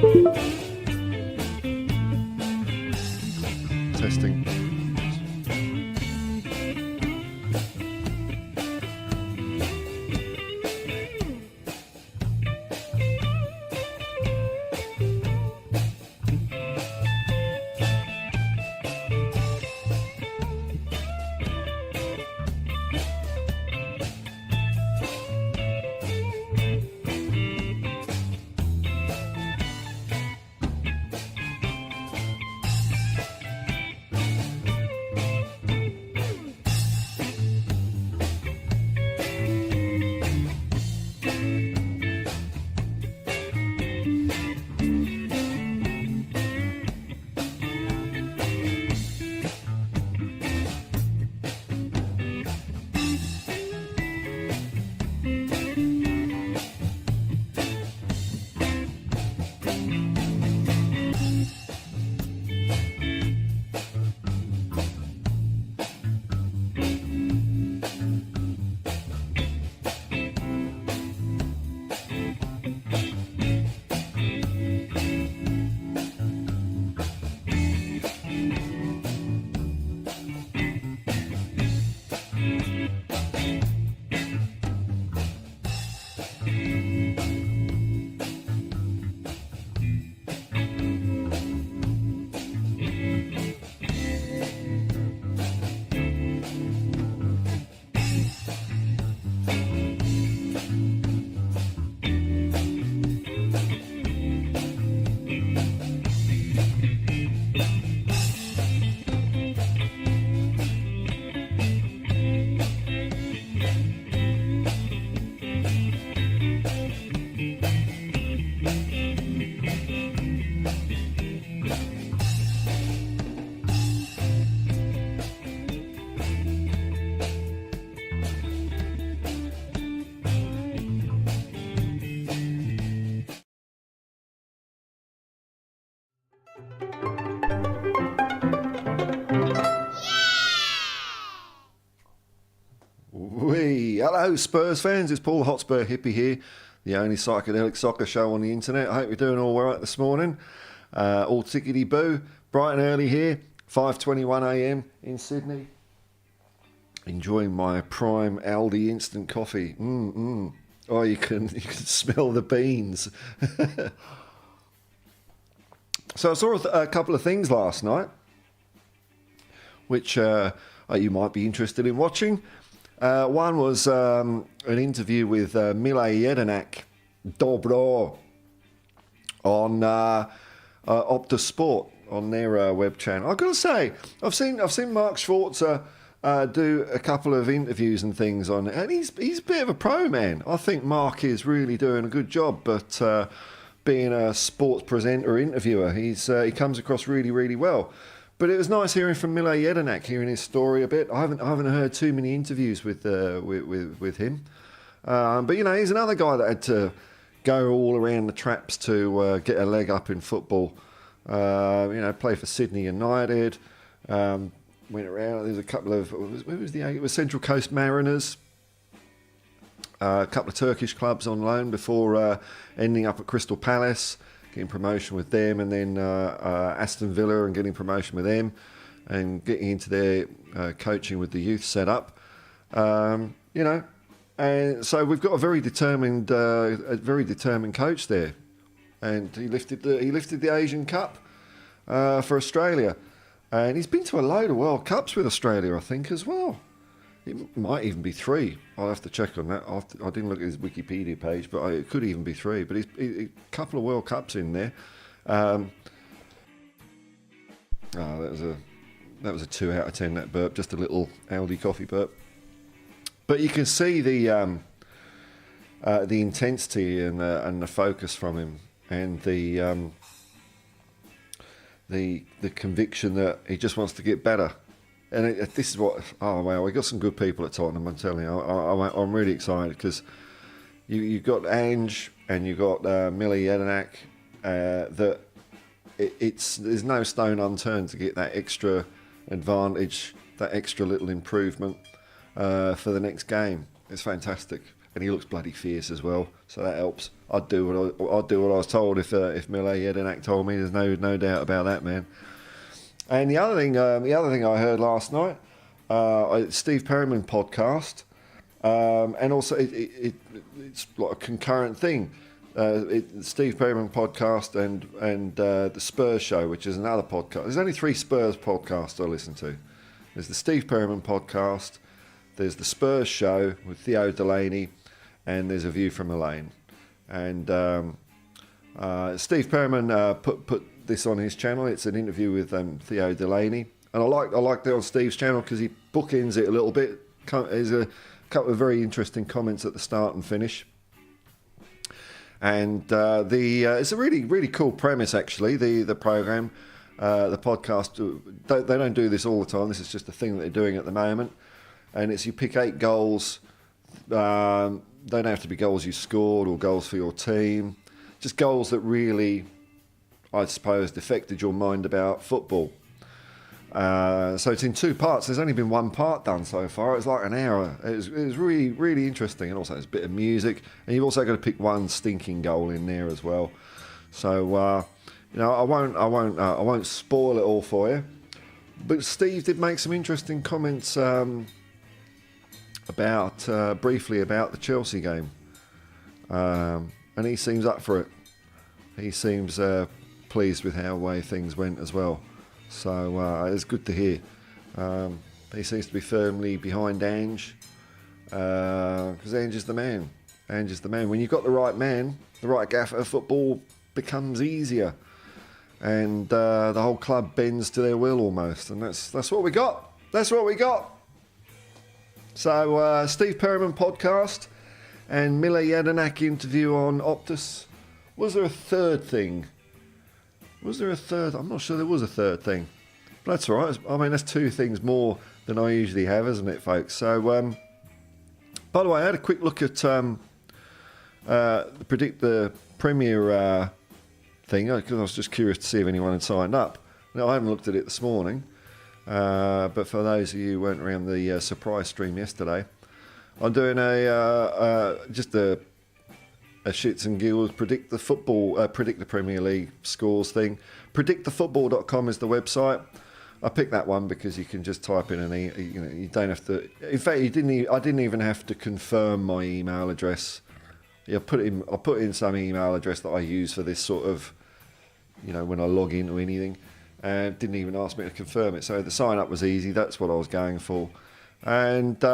Testing. Hello Spurs fans, it's Paul Hotspur Hippie here, the only psychedelic soccer show on the internet. I hope you're doing all right this morning. All tickety-boo, bright and early here, 5:21 a.m. in Sydney. Enjoying my prime Aldi instant coffee. Oh, you can smell the beans. So I saw a couple of things last night, which you might be interested in watching. One was an interview with Mile Jedinak Dobro on Optus Sport on their web channel. I've got to say, I've seen Mark Schwarzer do a couple of interviews and things on it, and he's a bit of a pro, man. I think Mark is really doing a good job, but being a sports presenter, interviewer, he comes across really, really well. But it was nice hearing from Mile Jedinak, hearing his story a bit. I haven't heard too many interviews with him, but you know, he's another guy that had to go all around the traps to get a leg up in football. You know, play for Sydney United. Went around. There's a couple of it was Central Coast Mariners. A couple of Turkish clubs on loan before ending up at Crystal Palace, getting promotion with them, and then Aston Villa and getting promotion with them, and getting into their coaching with the youth setup. You know, and so we've got a very determined coach there, and he lifted the Asian Cup for Australia, and he's been to a load of World Cups with Australia, I think, as well. It might even be 3. I'll have to check on that. I didn't look at his Wikipedia page, but it could even be 3. But he's a couple of World Cups in there. That was a 2 out of 10. That burp, just a little Aldi coffee burp. But you can see the intensity and the focus from him, and the conviction that he just wants to get better. And this is what, oh wow, we got some good people at Tottenham, I'm telling you. I'm really excited because you've got Ange and you've got Mile Jedinak, that there's no stone unturned to get that extra advantage, that extra little improvement for the next game. It's fantastic. and he looks bloody fierce as well, so that helps. I'd do what I was told if Mile Jedinak told me. There's no doubt about that, man. And the other thing I heard last night, Steve Perryman podcast, and also it's like a concurrent thing. Steve Perryman podcast and the Spurs show, which is another podcast. There's only 3 Spurs podcasts I listen to. There's the Steve Perryman podcast, there's the Spurs show with Theo Delaney, and there's A View from Elaine. And Steve Perryman put this on his channel. It's an interview with Theo Delaney, and I like that on Steve's channel because he bookends it a little bit. There's a couple of very interesting comments at the start and finish. And it's a really cool premise, actually. The program, the podcast. They don't do this all the time. This is just a thing that they're doing at the moment. And it's you pick 8 goals. Don't have to be goals you scored or goals for your team. Just goals that really, I suppose, affected your mind about football. So it's in 2 parts. There's only been 1 part done so far. It's like an hour. It was really interesting, and also there's a bit of music, and you've also got to pick 1 stinking goal in there as well. So I won't spoil it all for you. But Steve did make some interesting comments briefly about the Chelsea game, and he seems up for it. He seems pleased with how way things went as well. So it's good to hear. He seems to be firmly behind Ange, because Ange is the man. Ange is the man. When you've got the right man, the right gaffer, football becomes easier, and the whole club bends to their will almost. And that's what we got. That's what we got. So Steve Perryman podcast and Mile Jedinak interview on Optus. Was there a third thing? Was there a third? I'm not sure there was a third thing. But that's all right. I mean, that's 2 things more than I usually have, isn't it, folks? So, by the way, I had a quick look at Predict the Premier thing, because I was just curious to see if anyone had signed up. Now, I haven't looked at it this morning, but for those of you who weren't around the surprise stream yesterday, I'm doing just a shits and giggles predict the Premier League scores thing. Predictthefootball.com is the website. I picked that one because you can just type in you don't have to. In fact, I didn't even have to confirm my email address. I put in some email address that I use for this sort of, when I log into anything, and didn't even ask me to confirm it. So the sign up was easy. That's what I was going for, and.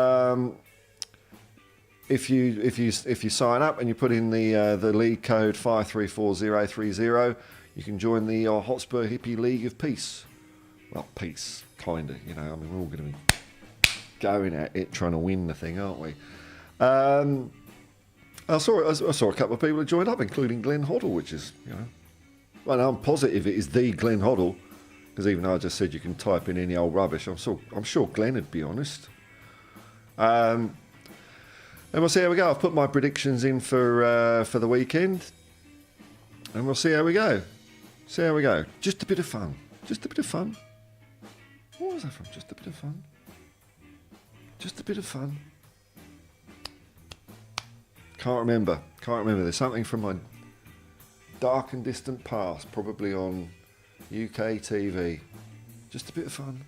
If you sign up and you put in the league code 534030, you can join the Hotspur Hippie League of Peace. Well, peace, kind of. I mean, we're all going to be going at it, trying to win the thing, aren't we? I saw a couple of people who joined up, including Glenn Hoddle, which is, well, I'm positive it is the Glenn Hoddle, because even though I just said you can type in any old rubbish, I'm sure Glenn would be honest. And we'll see how we go. I've put my predictions in for the weekend, and we'll see how we go. Just a bit of fun. What was that from? Just a bit of fun. Can't remember. There's something from my dark and distant past, probably on UK TV. Just a bit of fun.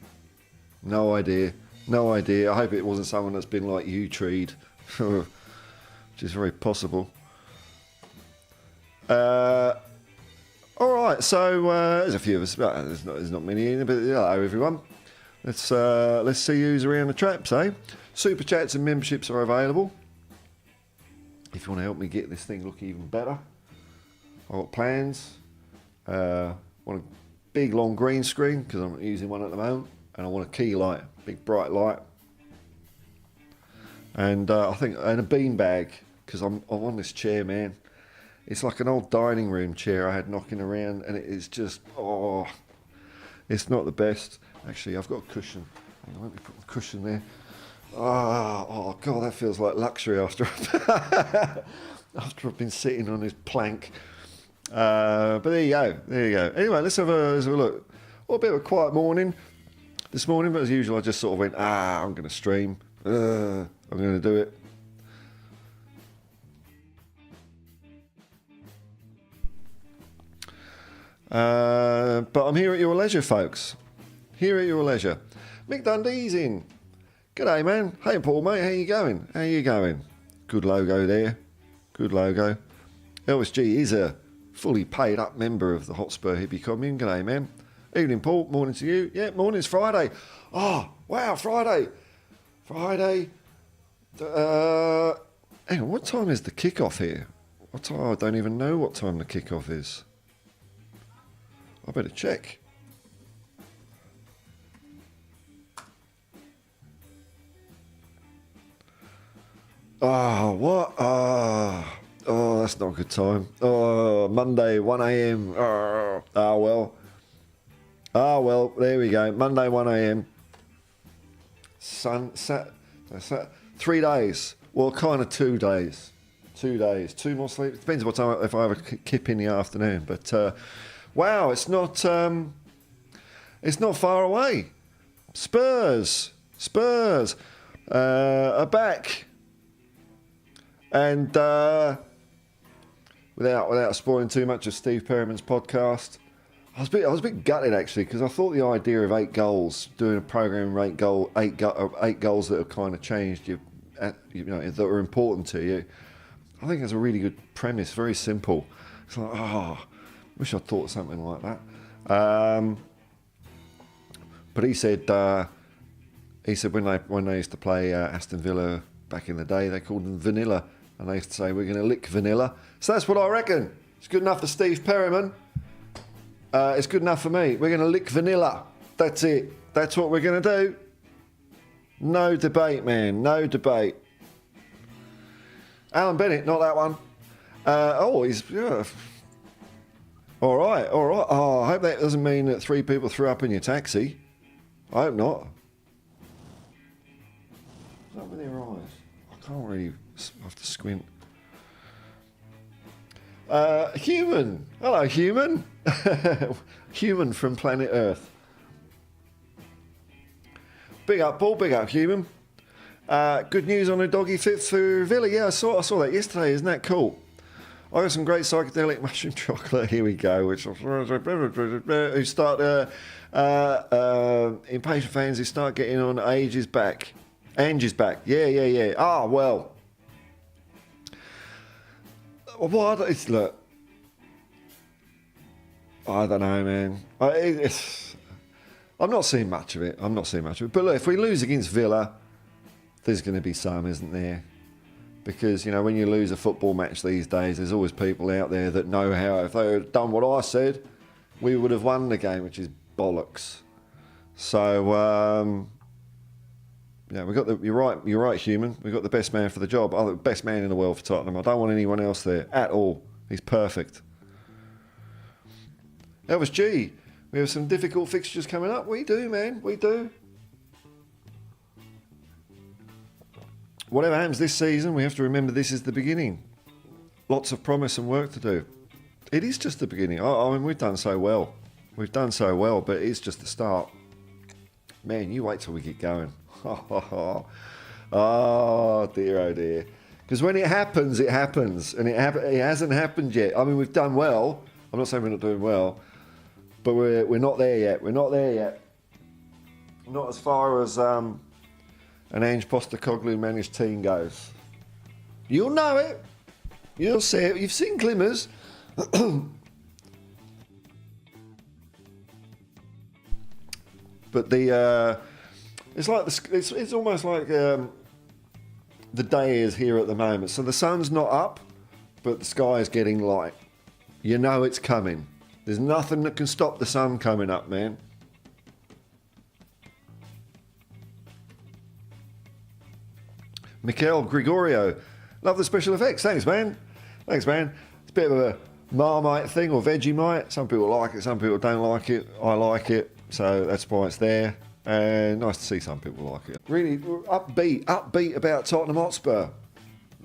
No idea. I hope it wasn't someone that's been like you, Treed. Which is very possible. All right, so there's a few of us. There's not many in, but hello everyone. Let's see who's around the traps, eh? Super chats and memberships are available. If you want to help me get this thing look even better, I've got plans. Want a big long green screen because I'm using one at the moment, and I want a key light, big bright light. And I think a beanbag, because I'm on this chair, man. It's like an old dining room chair I had knocking around, and it is just, it's not the best. Actually, I've got a cushion. Hang on, let me put the cushion there. Oh God, that feels like luxury after I've been sitting on this plank. But there you go. Anyway, let's have a look. Well, a bit of a quiet morning this morning, but as usual, I just sort of went, I'm going to stream. I'm going to do it. But I'm here at your leisure, folks. Here at your leisure. Mick Dundee's in. G'day, man. Hey, Paul, mate. How you going? How you going? Good logo there. Good logo. LSG is a fully paid up member of the Hotspur Hippie commune. G'day, man. Evening, Paul. Morning to you. Yeah, morning's Friday. Oh, wow, Friday. Friday. Hang on, what time is the kickoff here? What time? I don't even know what time the kickoff is. I better check. Oh, what? Oh, that's not a good time. Oh, Monday, 1 a.m. Oh, well. Ah, well, there we go. Monday, 1 a.m. 3 days. Well, kind of 2 days. 2 days. 2 more sleep. Depends what time, if I have a kip in the afternoon. But, wow, it's not far away. Spurs are back. And without spoiling too much of Steve Perriman's podcast, I was a bit gutted actually, because I thought the idea of 8 goals, doing a program of 8 goals that have kind of changed you, that are important to you. I think it's a really good premise, very simple. It's like, wish I'd thought of something like that. But he said when they used to play Aston Villa back in the day, they called them Vanilla. And they used to say, we're going to lick Vanilla. So that's what I reckon. It's good enough for Steve Perriman. It's good enough for me. We're going to lick Vanilla. That's it. That's what we're going to do. No debate, man. No debate. Alan Bennett, not that one. He's... Yeah. All right. Oh, I hope that doesn't mean that 3 people threw up in your taxi. I hope not. What's up with their eyes? I can't really... I have to squint. Human. Hello, Human. Human from planet Earth. Big up, Paul. Big up, Human. Good news on a doggy fit for Villa. Yeah, I saw that yesterday. Isn't that cool? I got some great psychedelic mushroom chocolate. Here we go. Which who start impatient fans who start getting on Angie's back. Angie's back. Yeah. Ah, well. What? Look. I don't know, man. I'm not seeing much of it. But look, if we lose against Villa, there's going to be some, isn't there? Because, when you lose a football match these days, there's always people out there that know how, if they had done what I said, we would have won the game, which is bollocks. So, we got you're right, Human. We've got the best man for the job. The best man in the world for Tottenham. I don't want anyone else there at all. He's perfect. Elvis G, we have some difficult fixtures coming up. We do, man. We do. Whatever happens this season, we have to remember this is the beginning. Lots of promise and work to do. It is just the beginning. I mean, we've done so well. But it's just the start. Man, you wait till we get going. Oh dear, oh dear. Because when it happens, it happens. And it hasn't happened yet. I mean, we've done well. I'm not saying we're not doing well. But we're not there yet. Not as far as an Ange Postecoglou managed team goes. You'll know it. You'll see it. You've seen glimmers. But it's almost like the day is here at the moment. So the sun's not up, but the sky is getting light. You know it's coming. There's nothing that can stop the sun coming up, man. Mikel Gregorio, love the special effects. Thanks, man. It's a bit of a Marmite thing or Vegemite. Some people like it, some people don't like it. I like it, so that's why it's there. And nice to see some people like it. Really upbeat about Tottenham Hotspur.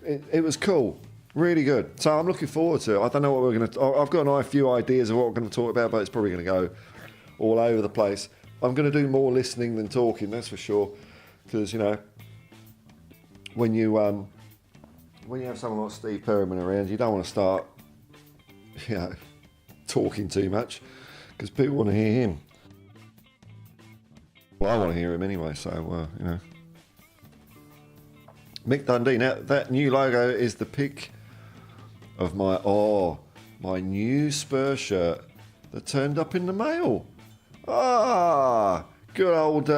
It was cool. Really good. So I'm looking forward to it. I don't know what we're going to... I've got a few ideas of what we're going to talk about, but it's probably going to go all over the place. I'm going to do more listening than talking, that's for sure. Because, when you have someone like Steve Perriman around, you don't want to start, talking too much because people want to hear him. Well, I want to hear him anyway, so, you know. Mick Dundee. Now, that new logo is the pic of my new Spurs shirt that turned up in the mail. Ah, good old,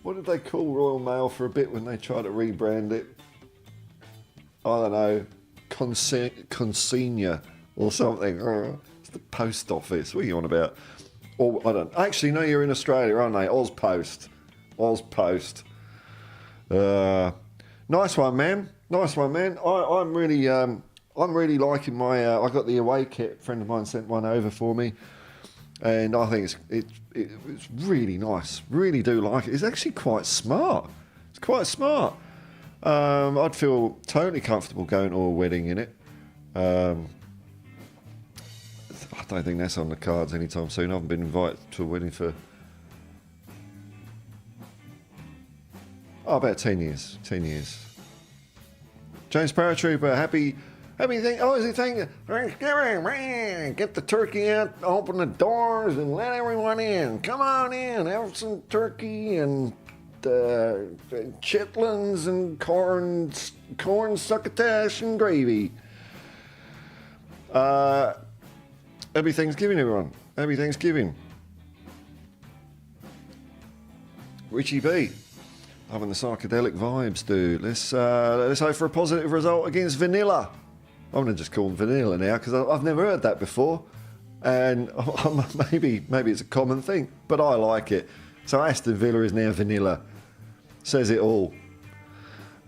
what did they call Royal Mail for a bit when they tried to rebrand it? I don't know, Consigna or something. It's the post office. What are you on about? Or, I don't, actually, no, you're in Australia, aren't they? Ozpost. Nice one, man. Nice one, man. I'm really liking my. I got the away kit. A friend of mine sent one over for me, and I think it's really nice. Really do like it. It's actually quite smart. It's quite smart. I'd feel totally comfortable going to a wedding in it. I don't think that's on the cards anytime soon. I haven't been invited to a wedding for about 10 years. 10 years. James Paratrooper, happy thing. Oh, is he saying Thanksgiving? Man, get the turkey out, open the doors, and let everyone in. Come on in, have some turkey and chitlins and corn succotash and gravy. Happy Thanksgiving, everyone. Happy Thanksgiving. Richie B. Having the psychedelic vibes, dude. Let's hope for a positive result against Vanilla. I'm going to just call him Vanilla now because I've never heard that before. And maybe it's a common thing, but I like it. So Aston Villa is now Vanilla. Says it all.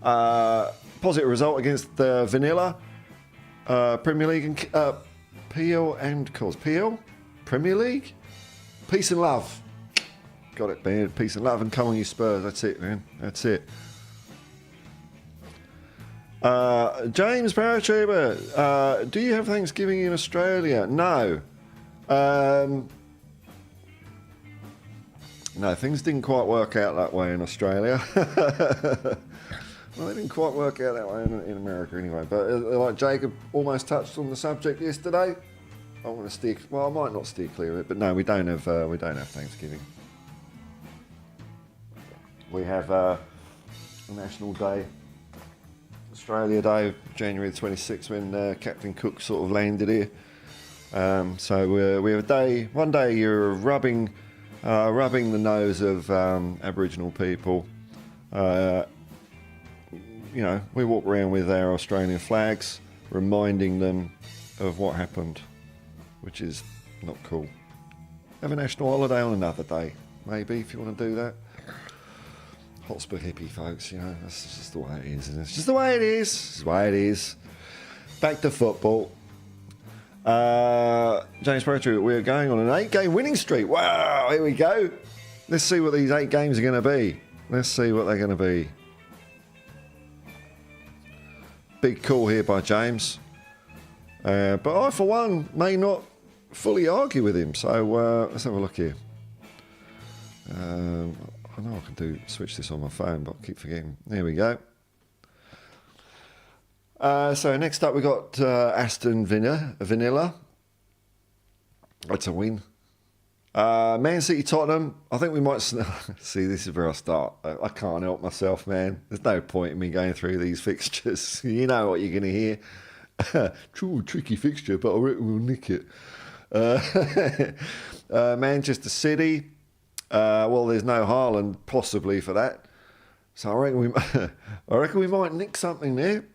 Positive result against Vanilla. Premier League and PL and cause PL? Premier League? Peace and love. Got it, man. Peace and love, and come on, you Spurs. That's it, man. That's it. James Paratrooper, do you have Thanksgiving in Australia? No. No, things didn't quite work out that way in Australia. Well, they didn't quite work out that way in America anyway. But like Jacob almost touched on the subject yesterday, I want to steer. Well, I might not steer clear of it, but no, we don't have Thanksgiving. We have a National Day, Australia Day, January the 26th, when Captain Cook sort of landed here. So we have one day a year of rubbing the nose of Aboriginal people. You know, we walk around with our Australian flags, reminding them of what happened, which is not cool. Have a national holiday on another day, maybe, if you want to do that. Hotspur Hippie, folks, you know, that's just the way it is, isn't it? It's just the way it is. It's the way it is. Back to football. James Poetry, we're going on an 8-game winning streak. Wow, here we go. Let's see what these 8 games are going to be. Let's see what they're going to be. Big call here by James. But I, for one, may not fully argue with him. So let's have a look here. I know I can switch this on my phone, but I keep forgetting. There we go. So next up we got Aston Vanilla. That's a win. Man City Tottenham. I think we might see. This is where I start. I can't help myself, man. There's no point in me going through these fixtures. You know what you're going to hear. True, tricky fixture, but I reckon we'll nick it. Manchester City. Well, there's no Haaland possibly for that, so I reckon we might nick something there.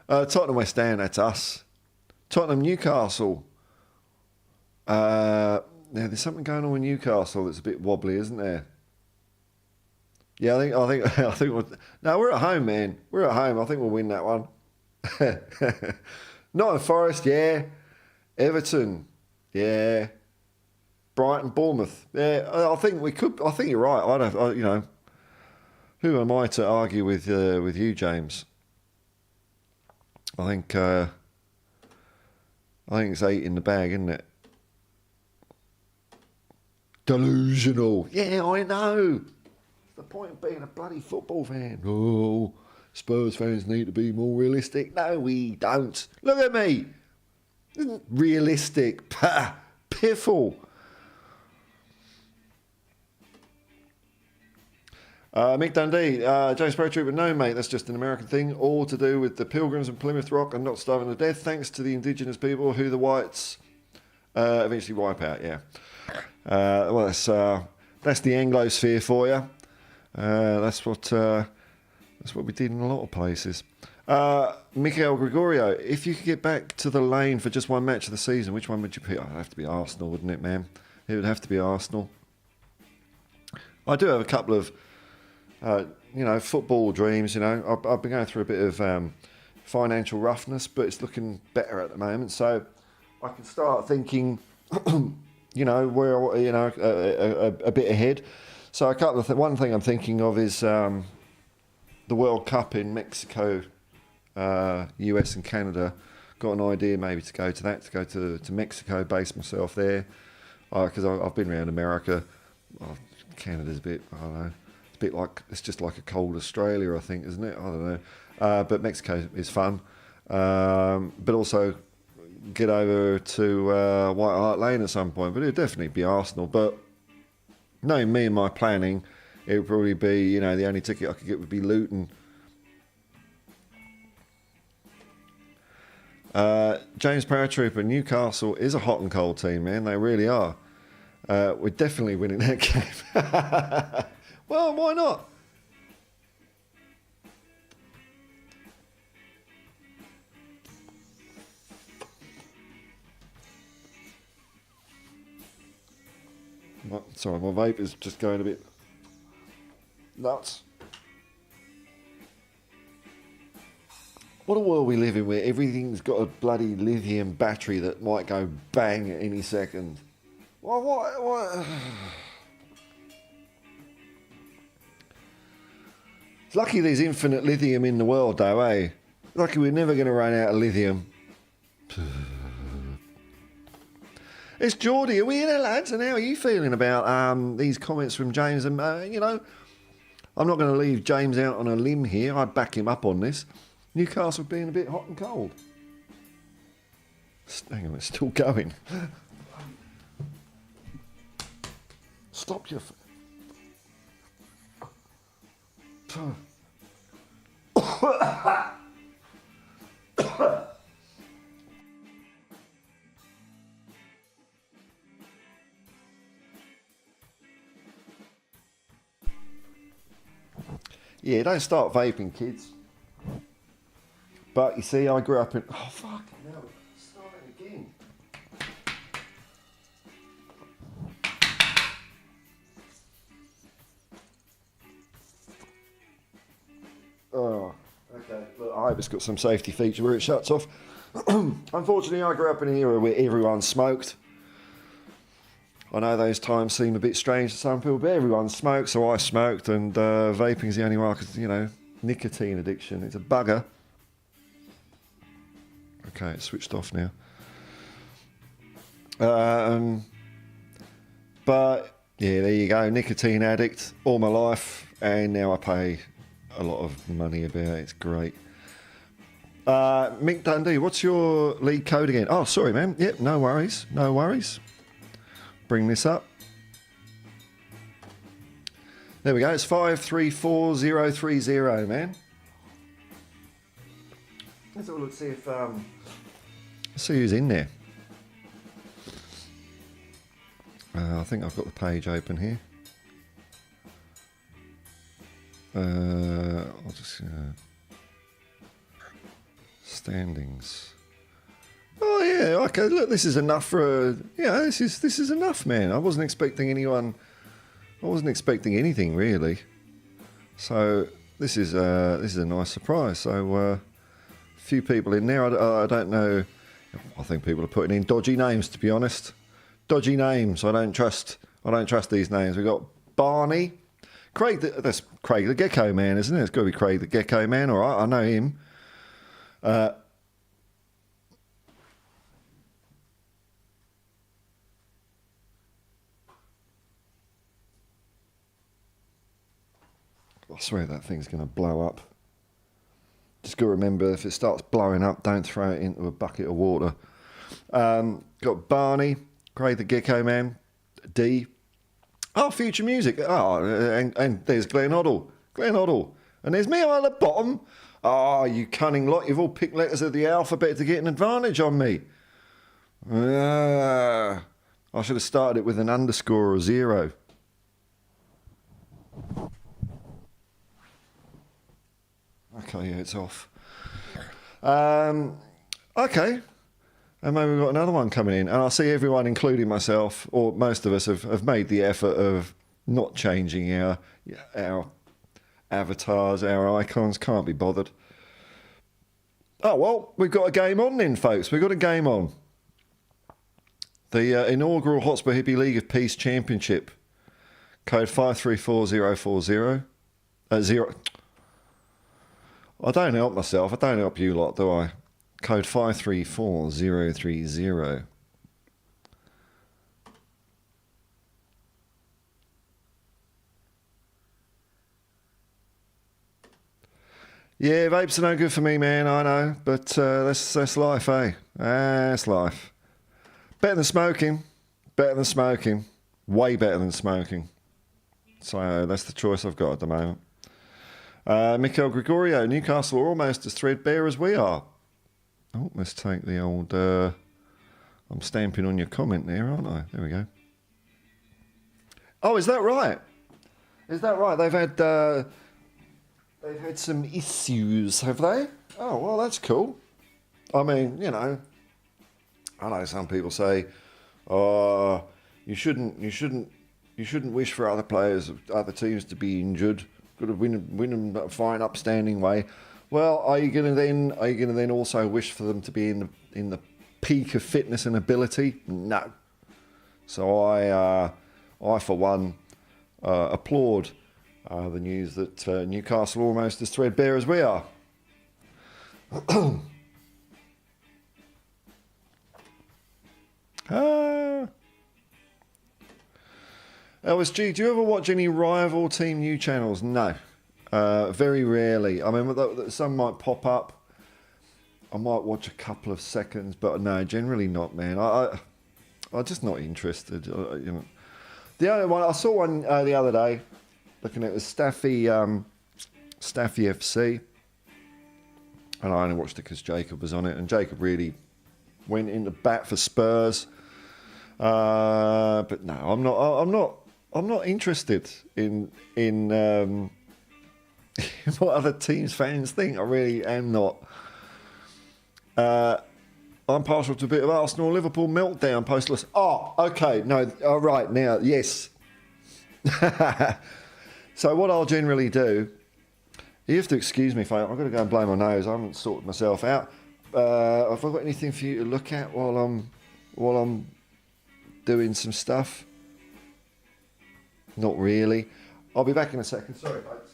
Tottenham West Ham, that's us. Tottenham Newcastle. Now there's something going on with Newcastle that's a bit wobbly, isn't there? Yeah, I think. No, we're at home, man. We're at home. I think we'll win that one. Nottingham Forest, yeah. Everton, yeah. Brighton, Bournemouth, yeah. I think we could. I think you're right. You know, who am I to argue with you, James? I think it's 8 in the bag, isn't it? Delusional. Yeah, I know. The point of being a bloody football fan. Oh, Spurs fans need to be more realistic. No, we don't. Look at me. Isn't realistic. Pah, piffle. Mick Dundee, James Paratrooper, no mate, that's just an American thing, all to do with the Pilgrims and Plymouth Rock and not starving to death, thanks to the indigenous people who the whites eventually wipe out, yeah. Well, that's the Anglosphere for you. That's what we did in a lot of places. Michael Gregorio, if you could get back to the lane for just one match of the season, which one would you pick? It'd have to be Arsenal, wouldn't it, man? It would have to be Arsenal. I do have a couple of football dreams. I've been going through a bit of financial roughness, but it's looking better at the moment. So I can start thinking, where a bit ahead. So a couple of one thing I'm thinking of is the World Cup in Mexico, US and Canada. Got an idea maybe to go to that, to go to Mexico, base myself there, because I've been around America. Well, Canada's a bit, I don't know. It's just like a cold Australia, I think, isn't it? I don't know. But Mexico is fun. But also get over to White Hart Lane at some point. But it'd definitely be Arsenal. But knowing me and my planning, it would probably be, the only ticket I could get would be Luton. James Paratrooper, Newcastle is a hot and cold team, man. They really are. We're definitely winning that game. Well, why not? Sorry, my vape is just going a bit nuts. What a world we live in where everything's got a bloody lithium battery that might go bang at any second. What? It's lucky there's infinite lithium in the world, though, eh? Lucky we're never going to run out of lithium. It's Geordie. Are we in there, lads? And how are you feeling about these comments from James? And, I'm not going to leave James out on a limb here. I'd back him up on this. Newcastle being a bit hot and cold. Hang on, it's still going. Stop your... Yeah, don't start vaping, kids. But you see, I grew up in... Oh, fucking hell. Start it again. Oh, okay. Look, I hope it's got some safety feature where it shuts off. Unfortunately, I grew up in an era where everyone smoked. I know those times seem a bit strange to some people, but everyone smoked, so I smoked, and vaping's the only one, because, nicotine addiction, it's a bugger. Okay, it's switched off now. But, yeah, there you go, nicotine addict all my life, and now I pay a lot of money about it. It's great. Mick Dundee, what's your league code again? Oh, sorry, man. Yep, no worries. Bring this up. There we go. It's 534030, man. Let's have a look, see if see who's in there. I think I've got the page open here. I'll just standings. Oh yeah, okay. Look, this is enough for this is enough, man. I wasn't expecting anything really. So this is a nice surprise. So a few people in there. I don't know. I think people are putting in dodgy names. To be honest, dodgy names. I don't trust these names. We've got Barney, Craig. That's Craig the Gecko Man, isn't it? It's got to be Craig the Gecko Man. All right, I know him. I swear that thing's going to blow up. Just got to remember, if it starts blowing up, don't throw it into a bucket of water. Got Barney, Craig the Gecko Man, D. Oh, Future Music. Oh, and there's Glenn Hoddle. And there's me at the bottom. Oh, you cunning lot. You've all picked letters of the alphabet to get an advantage on me. I should have started it with an underscore or a 0. Okay, yeah, it's off. Okay. And maybe we've got another one coming in. And I see everyone, including myself, or most of us, have made the effort of not changing our avatars, our icons. Can't be bothered. Oh, well, we've got a game on then, folks. We've got a game on. The inaugural Hotspur Hippie League of Peace Championship. Code 534040. 0. I don't help myself. I don't help you lot, do I? Code 534030. Yeah, vapes are no good for me, man, I know. But that's life, eh? That's life. Better than smoking. Way better than smoking. So that's the choice I've got at the moment. Mikel Gregorio, Newcastle are almost as threadbare as we are. Oh, let's take the old... I'm stamping on your comment there, aren't I? There we go. Oh, is that right? They've had some issues, have they? Oh, well, that's cool. I mean, you know, I know some people say, "Oh, you shouldn't wish for other players, other teams to be injured. Got to win them a fine, upstanding way." Well, are you going to then also wish for them to be in the peak of fitness and ability? No. So I for one applaud the news that Newcastle are almost as threadbare as we are. LSG, do you ever watch any rival Team U channels? No. Very rarely. I mean, some might pop up. I might watch a couple of seconds, but no, generally not, man. I'm just not interested. You know, the only one I saw one the other day, looking at it was Staffy FC, and I only watched it because Jacob was on it, and Jacob really went into bat for Spurs. But no, I'm not interested in what other teams' fans think. I really am not. I'm partial to a bit of Arsenal Liverpool meltdown postless. Oh, okay. No, all right. Now, yes. So what I'll generally do, you have to excuse me, folks. I've got to go and blow my nose. I haven't sorted myself out. Have I got anything for you to look at while I'm doing some stuff? Not really. I'll be back in a second. Sorry, folks.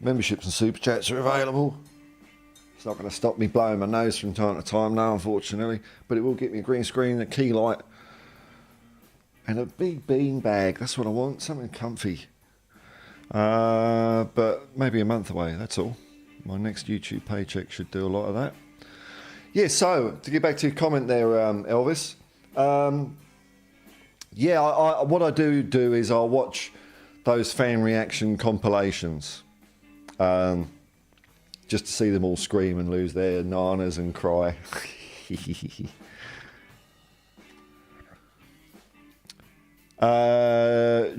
Memberships and super chats are available. It's not going to stop me blowing my nose from time to time now, unfortunately, but it will get me a green screen, a key light, and a big bean bag. That's what I want, something comfy. But maybe a month away, that's all. My next YouTube paycheck should do a lot of that. Yeah, so, to get back to your comment there, Elvis. Yeah, what I do is I'll watch those fan reaction compilations. Just to see them all scream and lose their nanas and cry.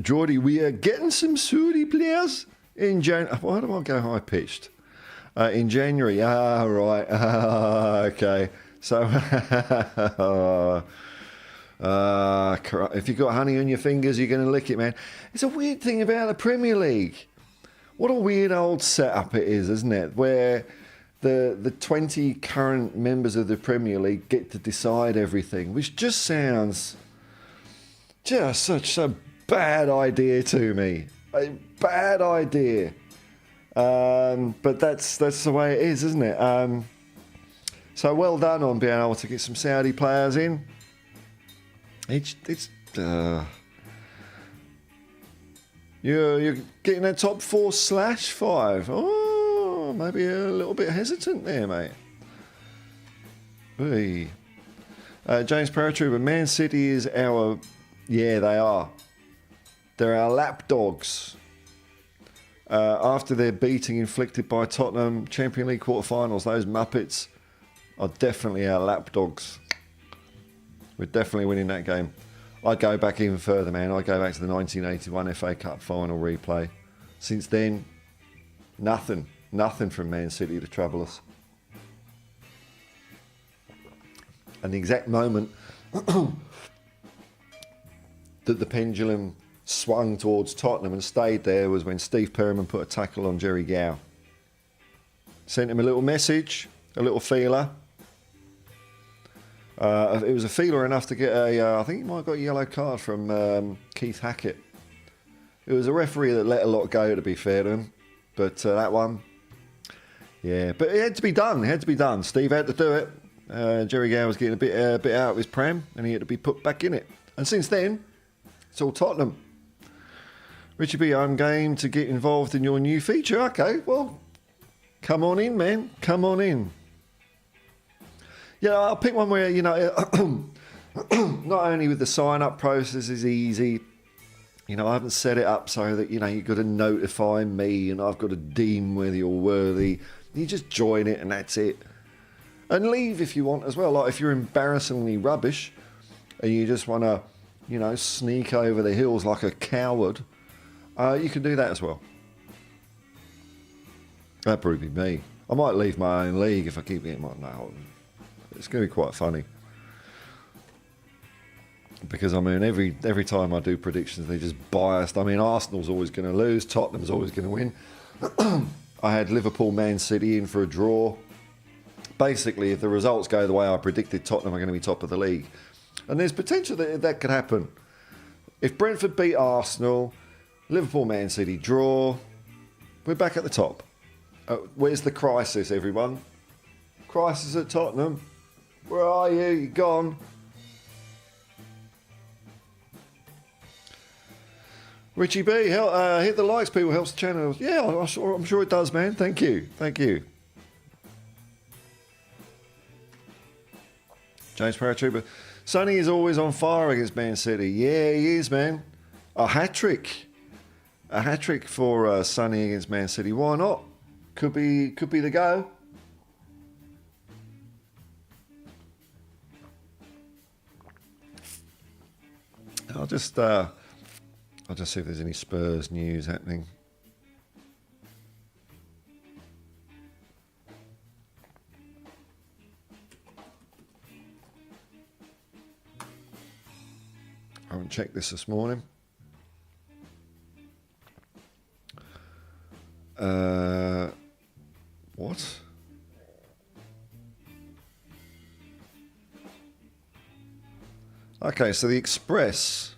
Geordie, we are getting some Saudi players in January. Why do I go high pitched? In January. Right. Okay. So, if you've got honey on your fingers, you're going to lick it, man. It's a weird thing about the Premier League. What a weird old setup it is, isn't it? Where the 20 current members of the Premier League get to decide everything, which just sounds just such a bad idea to me. A bad idea. But that's the way it is, isn't it? So well done on being able to get some Saudi players in. You're getting that top 4/5. Oh, maybe a little bit hesitant there, mate. Hey. James Paratrooper, Man City is our... Yeah, they are. They're our lapdogs. After their beating inflicted by Tottenham, Champions League quarterfinals, those Muppets are definitely our lapdogs. We're definitely winning that game. I'd go back even further, man. I'd go back to the 1981 FA Cup final replay. Since then, nothing from Man City to trouble us. And the exact moment that the pendulum swung towards Tottenham and stayed there was when Steve Perryman put a tackle on Jerry Gow. Sent him a little message, a little feeler. It was a feeler enough to get I think he might have got a yellow card from Keith Hackett. It was a referee that let a lot go, to be fair to him. But that one, yeah. But it had to be done. It had to be done. Steve had to do it. Jerry Gow was getting a bit out of his pram, and he had to be put back in it. And since then, it's all Tottenham. Richard B, I'm game to get involved in your new feature. Okay, well, come on in, man. Come on in. Yeah, I'll pick one where, you know, not only with the sign-up process is easy, you know, I haven't set it up so that, you know, you've got to notify me and I've got to deem whether you're worthy. You just join it and that's it. And leave if you want as well. Like if you're embarrassingly rubbish and you just want to, you know, sneak over the hills like a coward, you can do that as well. That'd probably be me. I might leave my own league if I keep getting my... No, it's going to be quite funny. Because, I mean, every time I do predictions, they're just biased. I mean, Arsenal's always going to lose. Tottenham's always going to win. I had Liverpool, Man City in for a draw. Basically, if the results go the way I predicted, Tottenham are going to be top of the league. And there's potential that could happen. If Brentford beat Arsenal, Liverpool, Man City draw, we're back at the top. Where's the crisis, everyone? Crisis at Tottenham. Where are you? You're gone. Richie B, hit the likes, people. Helps the channel. Yeah, I'm sure it does, man. Thank you. Thank you. James Paratrooper. Sonny is always on fire against Man City. Yeah, he is, man. A hat-trick. A hat-trick for Sonny against Man City. Why not? Could be the go. I'll just see if there's any Spurs news happening. I haven't checked this morning. What? Okay, so the Express,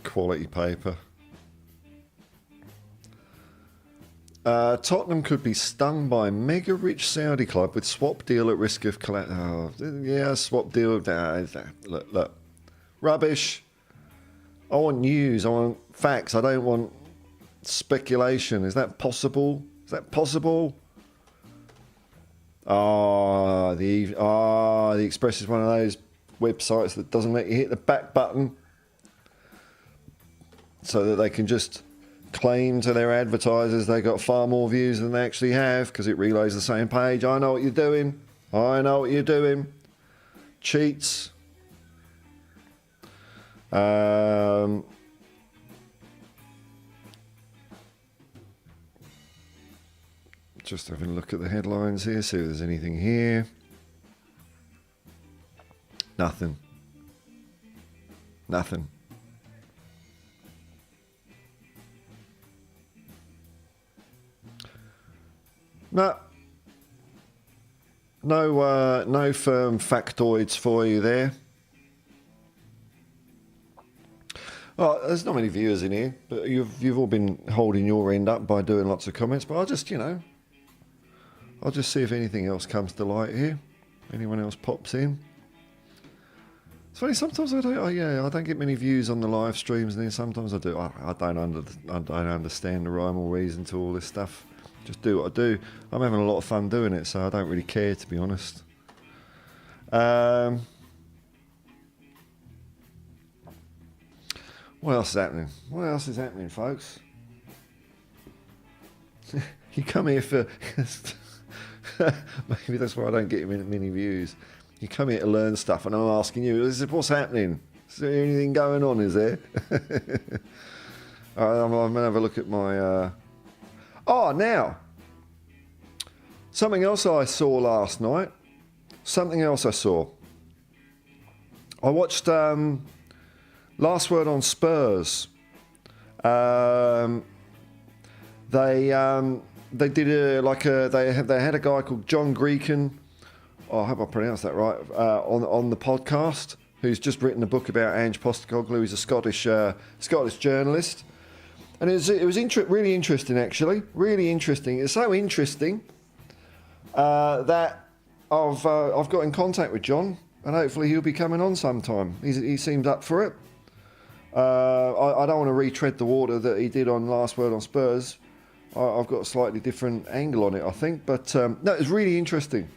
quality paper. Tottenham could be stung by mega rich Saudi club with swap deal at risk of collapse. Oh, yeah, swap deal. Look, rubbish. I want news. I want facts. I don't want speculation. Is that possible? Is that possible? The Express is one of those websites that doesn't let you hit the back button so that they can just claim to their advertisers they got far more views than they actually have because it relays the same page. I know what you're doing. I know what you're doing. Cheats. Just having a look at the headlines here, see if there's anything here. Nothing. Nothing. No, no firm factoids for you there. Oh, there's not many viewers in here, but you've all been holding your end up by doing lots of comments. But I'll just see if anything else comes to light here. Anyone else pops in. It's funny, sometimes I don't get many views on the live streams, and then sometimes I do. I don't understand the rhyme or reason to all this stuff. Just do what I do. I'm having a lot of fun doing it, so I don't really care, to be honest. What else is happening? What else is happening, folks? You come here for... Maybe that's why I don't get many views. You come here to learn stuff, and I'm asking you, what's happening? Is there anything going on, is there? I'm going to have a look at my... now! Something else I saw last night. I watched Last Word on Spurs. They did they had a guy called John Greeken. I hope I pronounced that right. On the podcast, who's just written a book about Ange Postecoglou. He's a Scottish journalist, and it was really interesting, actually, really interesting. It's so interesting that I've got in contact with John, and hopefully he'll be coming on sometime. He seemed up for it. I don't want to retread the water that he did on Last Word on Spurs. I've got a slightly different angle on it, I think. But no, it's really interesting.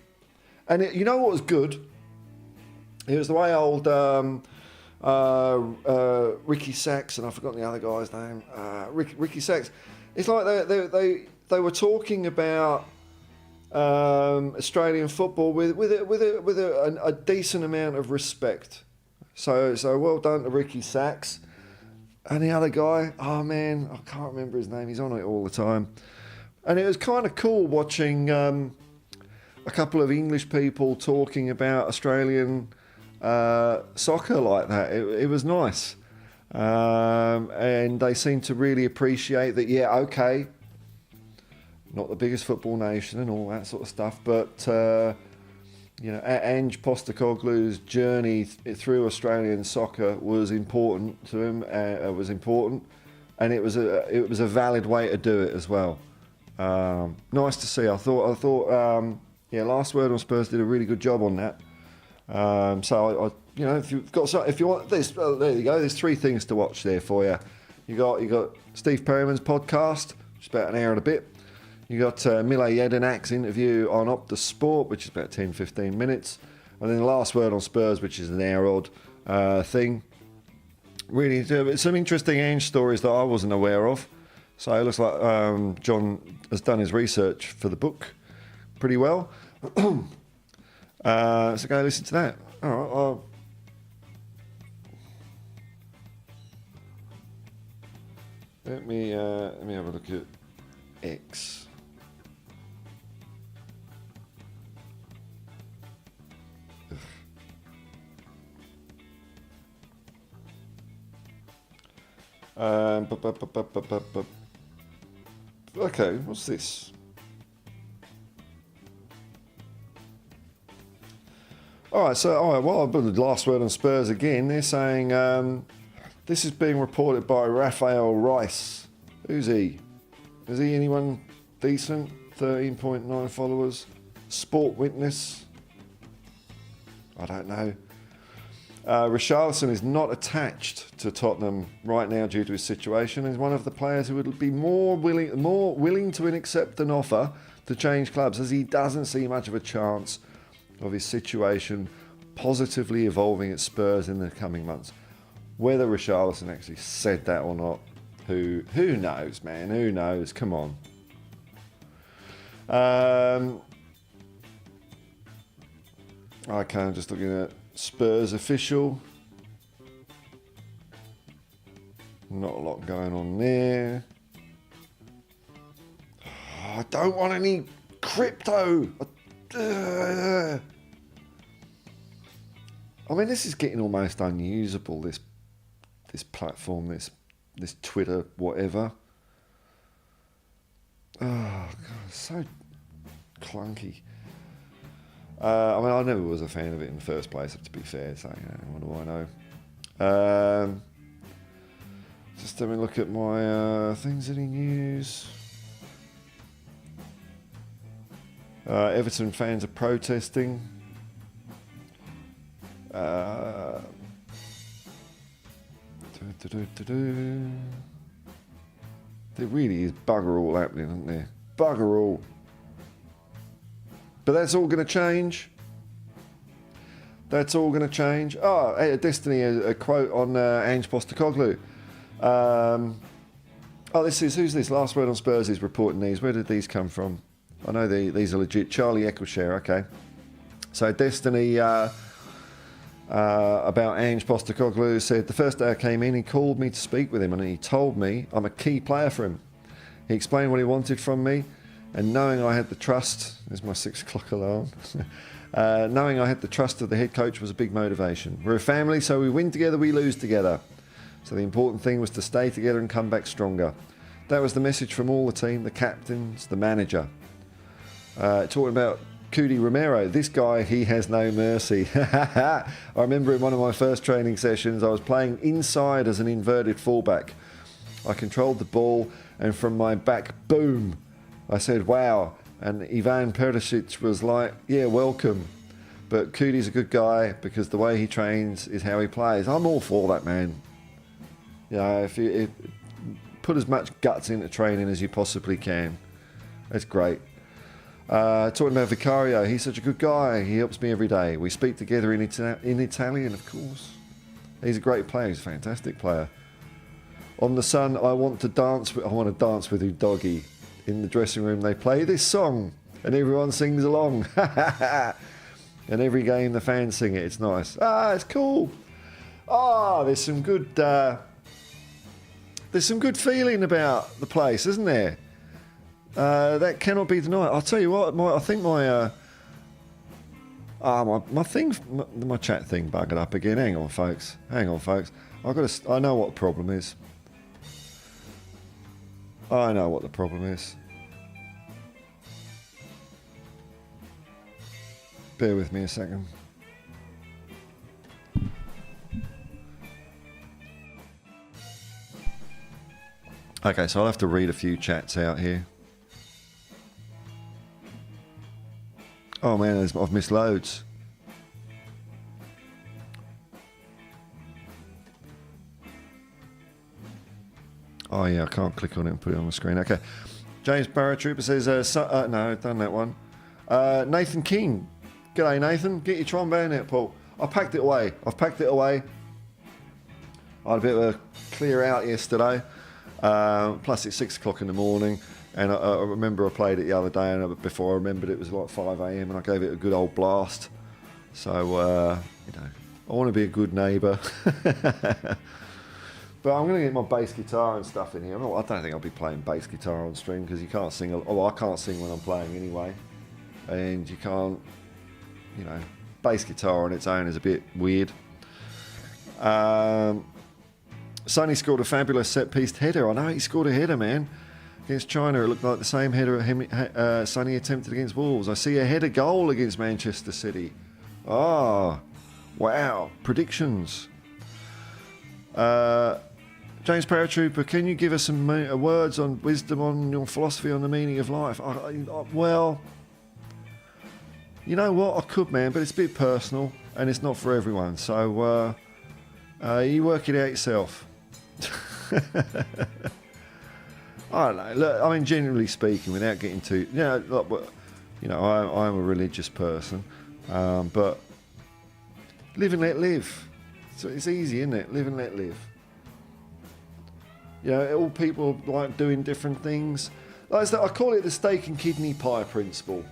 And you know what was good? It was the way old Ricky Sachs, and I've forgotten the other guy's name. Ricky Sachs. It's like they were talking about Australian football with a decent amount of respect. So well done to Ricky Sachs. And the other guy, oh man, I can't remember his name. He's on it all the time. And it was kind of cool watching a couple of English people talking about Australian soccer like that. It was nice. And they seemed to really appreciate that, yeah, okay, not the biggest football nation and all that sort of stuff, but... Ange Postecoglou's journey through Australian soccer was important to him. And it was a valid way to do it as well. Nice to see. I thought, Last Word on Spurs did a really good job on that. So if you want this, there you go. There's 3 things to watch there for you. You got Steve Perryman's podcast, which is about an hour and a bit. You got Mile Jedinak's interview on Optus Sport, which is about 10-15 minutes. And then the Last Word on Spurs, which is an hour odd thing. Really, some interesting Ange stories that I wasn't aware of. So it looks like John has done his research for the book pretty well. So go listen to that. All right. Let me have a look at X. Okay, what's this? All right, well, I've got the Last Word on Spurs again. They're saying this is being reported by Raphael Rice. Who's he? Is he anyone decent? 13.9 followers. Sport Witness. I don't know. Richarlison is not attached to Tottenham right now due to his situation. He's one of the players who would be more willing to accept an offer to change clubs, as he doesn't see much of a chance of his situation positively evolving at Spurs in the coming months. Whether Richarlison actually said that or not, who knows, man? Who knows? Come on. Okay, I'm just looking at Spurs official. Not a lot going on there. Oh, I don't want any crypto. I mean, this is getting almost unusable. This platform, this Twitter, whatever. Oh God, so clunky. I mean, I never was a fan of it in the first place, to be fair, so what do I know? Just having a look at my things, any news. Everton fans are protesting. There really is bugger all happening, isn't there? Bugger all. But that's all going to change. That's all going to change. Oh, Destiny, a quote on Ange Postecoglou. Who's this? Last Word on Spurs is reporting these. Where did these come from? I know these are legit. Charlie Eccleshare, okay. So Destiny, about Ange Postecoglou, said, the first day I came in, he called me to speak with him and he told me I'm a key player for him. He explained what he wanted from me, and knowing I had the trust, there's my 6 o'clock alarm, knowing I had the trust of the head coach was a big motivation. We're a family, so we win together, we lose together. So the important thing was to stay together and come back stronger. That was the message from all the team, the captains, the manager. Talking about Cudi Romero, this guy, he has no mercy. I remember in one of my first training sessions, I was playing inside as an inverted fullback. I controlled the ball, and from my back, boom, I said, wow. And Ivan Perisic was like, yeah, welcome. But Cudi's a good guy because the way he trains is how he plays. I'm all for that, man. You know, if you put as much guts into training as you possibly can. That's great. Talking about Vicario, he's such a good guy. He helps me every day. We speak together in Italian, of course. He's a great player. He's a fantastic player. On the Sun, I want to dance with you, doggy. In the dressing room, they play this song, and everyone sings along. And every game, the fans sing it. It's nice. It's cool. There's some good feeling about the place, isn't there? That cannot be denied. I'll tell you what. I think my chat thing buggered up again. Hang on, folks. I know what the problem is. I know what the problem is. Bear with me a second. Okay, so I'll have to read a few chats out here. Oh man, I've missed loads. Oh yeah, I can't click on it and put it on the screen. Okay. James Paratrooper says, no, I've done that one. Nathan King. G'day, Nathan. Get your trombone out, Paul. I've packed it away. I had a bit of a clear out yesterday. Plus it's 6 o'clock in the morning. And I remember I played it the other day, and before I remembered it was like 5 a.m. and I gave it a good old blast. So, I want to be a good neighbour. But I'm going to get my bass guitar and stuff in here. I don't think I'll be playing bass guitar on stream because you can't sing. I can't sing when I'm playing anyway. And you can't, bass guitar on its own is a bit weird. Sonny scored a fabulous set-piece header. I know he scored a header, man. Against China, it looked like the same header Sonny attempted against Wolves. I see a header goal against Manchester City. Oh, wow. Predictions. James Paratrooper, can you give us some words on wisdom on your philosophy on the meaning of life? Well, you know what? I could, man, but it's a bit personal and it's not for everyone. So you work it out yourself. I don't know. Look, I mean, generally speaking, without getting too, I'm a religious person, but live and let live. So it's easy, isn't it? Live and let live. All people like doing different things. I call it the steak and kidney pie principle.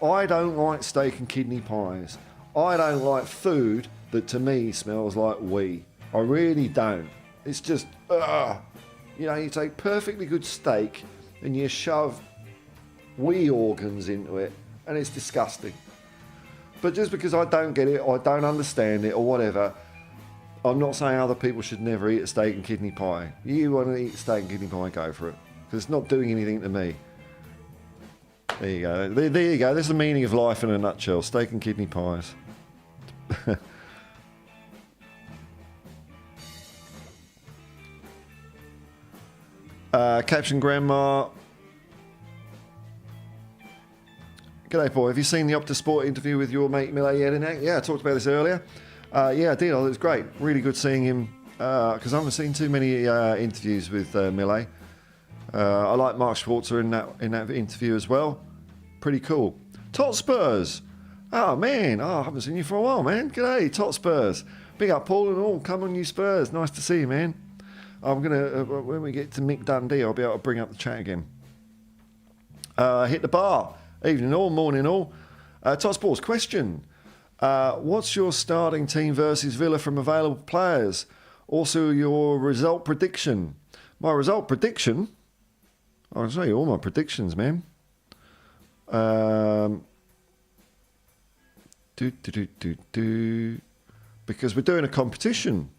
I don't like steak and kidney pies. I don't like food that to me smells like wee. I really don't. It's just, you take perfectly good steak and you shove wee organs into it, and it's disgusting. But just because I don't get it or I don't understand it or whatever, I'm not saying other people should never eat a steak and kidney pie. You want to eat steak and kidney pie, go for it. Because it's not doing anything to me. There you go. There you go. There's the meaning of life in a nutshell. Steak and kidney pies. Caption Grandma. G'day, boy. Have you seen the Optus Sport interview with your mate Millet Jedinak? Yeah, I talked about this earlier. Yeah, I did. It was great. Really good seeing him because I haven't seen too many interviews with Millet. I like Mark Schwarzer in that interview as well. Pretty cool. Tot Spurs. Oh, man. Oh, I haven't seen you for a while, man. G'day, Tot Spurs. Big up, Paul and all. Come on, you Spurs. Nice to see you, man. I'm going to, when we get to Mick Dundee, I'll be able to bring up the chat again. Hit the bar. Evening all, morning all. Tot Sports, question. What's your starting team versus Villa from available players? Also, your result prediction. My result prediction? I'll show you all my predictions, man. Because we're doing a competition.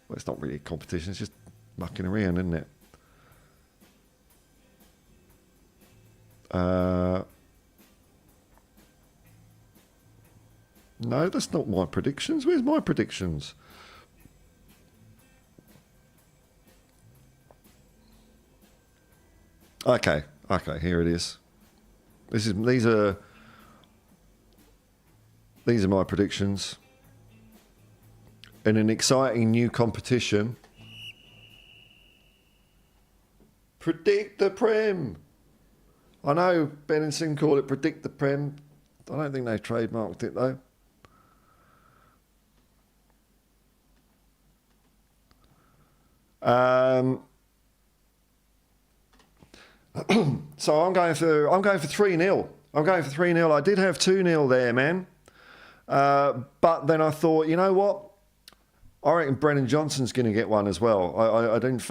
Well, it's not really a competition. It's just mucking around, isn't it? No, that's not my predictions. Where's my predictions? Okay, here it is. These are my predictions. In an exciting new competition. Predict the Prem. I know Ben and Sin call it Predict the Prem. I don't think they trademarked it though. So I'm going for 3-0. I'm going for 3-0. I did have 2-0 there, man. But then I thought, you know what? I reckon Brennan Johnson's going to get one as well. I didn't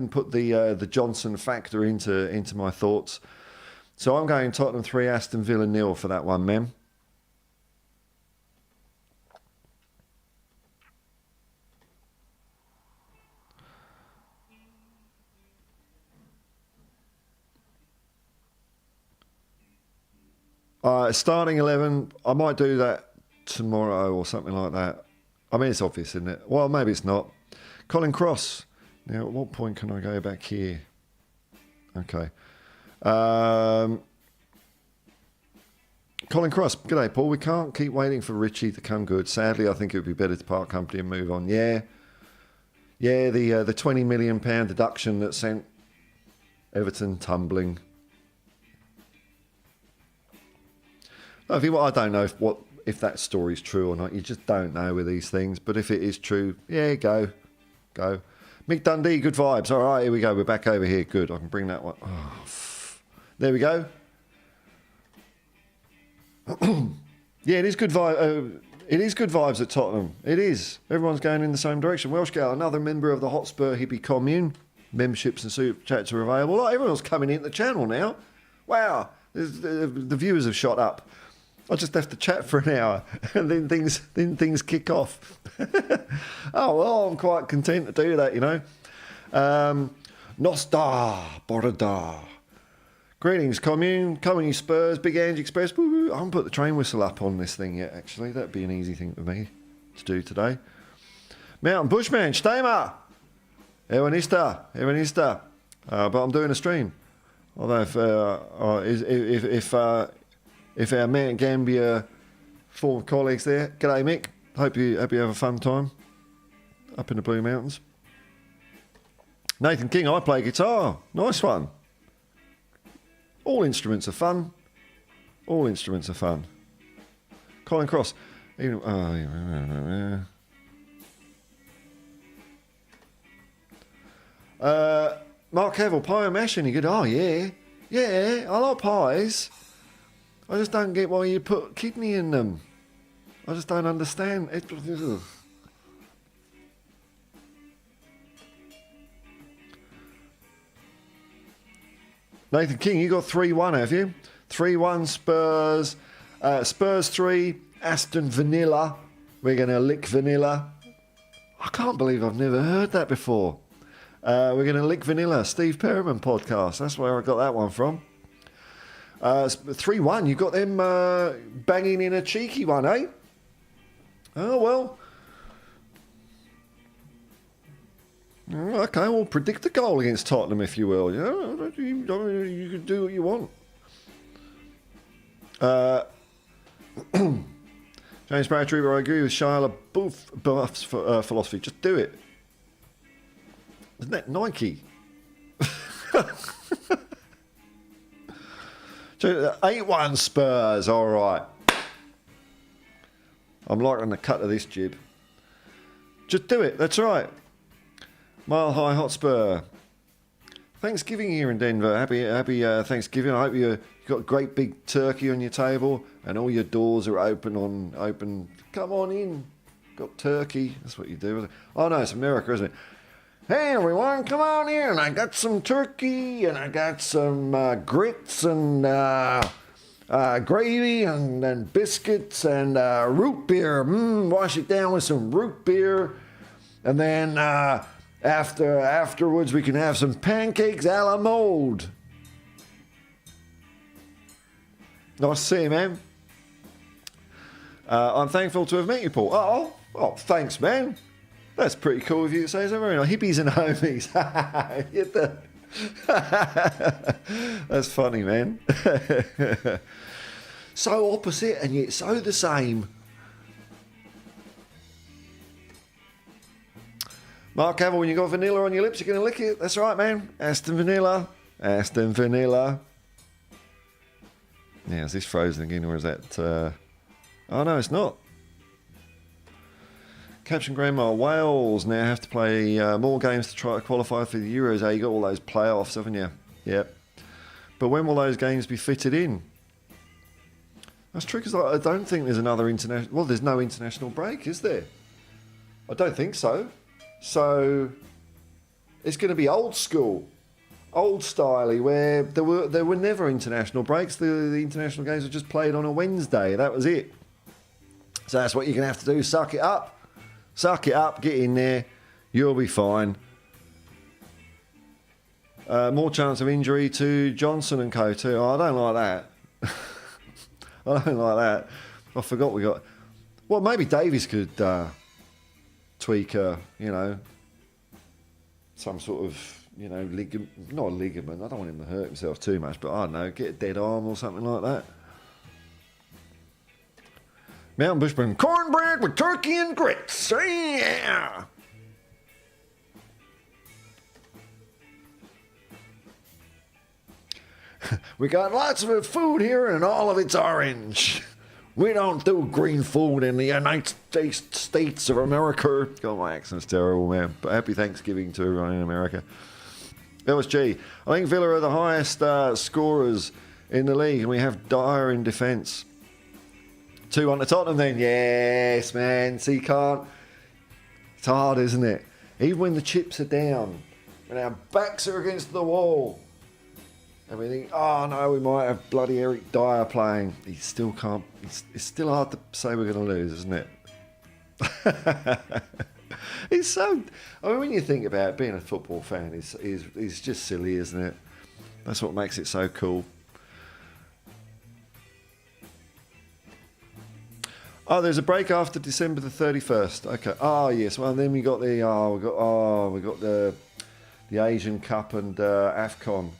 put the Johnson factor into my thoughts. So I'm going Tottenham 3, Aston Villa 0 for that one, man. Starting 11, I might do that tomorrow or something like that. I mean, it's obvious, isn't it? Well, maybe it's not. Colin Cross. Now, at what point can I go back here? Okay. Colin Cross. G'day, Paul. We can't keep waiting for Richie to come good. Sadly, I think it would be better to part company and move on. Yeah. Yeah, the £20 million deduction that sent Everton tumbling. I don't know if that story's true or not. You just don't know with these things. But if it is true, yeah, go. Mick Dundee, good vibes. All right, here we go. We're back over here. Good. I can bring that one. Oh, there we go. Yeah, it is good vibe. It is good vibes at Tottenham. It is. Everyone's going in the same direction. Welsh Gal, another member of the Hotspur Hippie commune. Memberships and super chats are available. Like, everyone's coming into the channel now. Wow, the viewers have shot up. I just have to chat for an hour, and then things kick off. Oh well, I'm quite content to do that, you know. Nostar Borada. Greetings, commune. Come on, you Spurs. Big Ange Express. Woo-woo. I haven't put the train whistle up on this thing yet. Actually, that'd be an easy thing for me to do today. Mountain Bushman, Stamer. Evanista. But I'm doing a stream. Although if our Mount Gambier former colleagues there, g'day Mick. Hope you have a fun time up in the Blue Mountains. Nathan King, I play guitar. Nice one. All instruments are fun. Colin Cross. Mark Cavill, pie and mash any good? Oh yeah, I like pies. I just don't get why you put kidney in them. I just don't understand. Nathan King, you got 3-1, have you? 3-1 Spurs. Spurs 3, Aston Vanilla. We're going to lick Vanilla. I can't believe I've never heard that before. We're going to lick Vanilla. Steve Perriman podcast. That's where I got that one from. 3-1. You got them banging in a cheeky one, eh? Oh, well. Okay, well, predict a goal against Tottenham, if you will. You can do what you want. James Barrett, I agree with Shia LaBeouf's philosophy. Just do it. Isn't that Nike? 8-1 Spurs, all right. I'm liking the cut of this jib. Just do it, that's right. Mile High Hotspur. Thanksgiving here in Denver. Happy Thanksgiving. I hope you've got a great big turkey on your table and all your doors are open. Come on in. Got turkey. That's what you do. Oh, no, it's America, isn't it? Hey, everyone, come on in. I got some turkey and I got some grits and gravy and biscuits and root beer. Wash it down with some root beer. And then afterwards we can have some pancakes a la mode. Nice to see you, man. I'm thankful to have met you, Paul. Oh, thanks, man. That's pretty cool of you to say so. Very nice. Hippies and homies. That's funny, man. So opposite and yet so the same. Mark Cavill, when you got vanilla on your lips, you're going to lick it. That's right, man. Aston Vanilla. Yeah, is this frozen again, or is that... Oh, no, it's not. Caption Grandma, Wales now have to play more games to try to qualify for the Euros. You got all those playoffs, haven't you? Yep. But when will those games be fitted in? That's true, because I don't think there's another international... Well, there's no international break, is there? I don't think so. So it's going to be old school, old styley, where there were never international breaks. The international games were just played on a Wednesday. That was it. So that's what you're going to have to do. Suck it up. Suck it up. Get in there. You'll be fine. More chance of injury to Johnson and co too. Oh, I don't like that. I don't like that. I forgot we got... Well, maybe Davies could... tweak some sort of, ligament, not a ligament. I don't want him to hurt himself too much, but I don't know, get a dead arm or something like that. Mountain Bushman, cornbread with turkey and grits. Yeah. We got lots of food here and all of it's orange. We don't do green food in the United States of America. God, my accent's terrible, man. But happy Thanksgiving to everyone in America. LSG, I think Villa are the highest scorers in the league, and we have Dyer in defence. 2-1 to Tottenham then. Yes, man. See, can't. It's hard, isn't it? Even when the chips are down, and our backs are against the wall, and we think, oh no, we might have bloody Eric Dyer playing. He still can't. It's still hard to say we're going to lose, isn't it? It's so... I mean, when you think about it, being a football fan is just silly, isn't it? That's what makes it so cool. Oh, there's a break after December the 31st. Okay. Oh, yes. Well, then we got the... we got the Asian Cup and AFCON.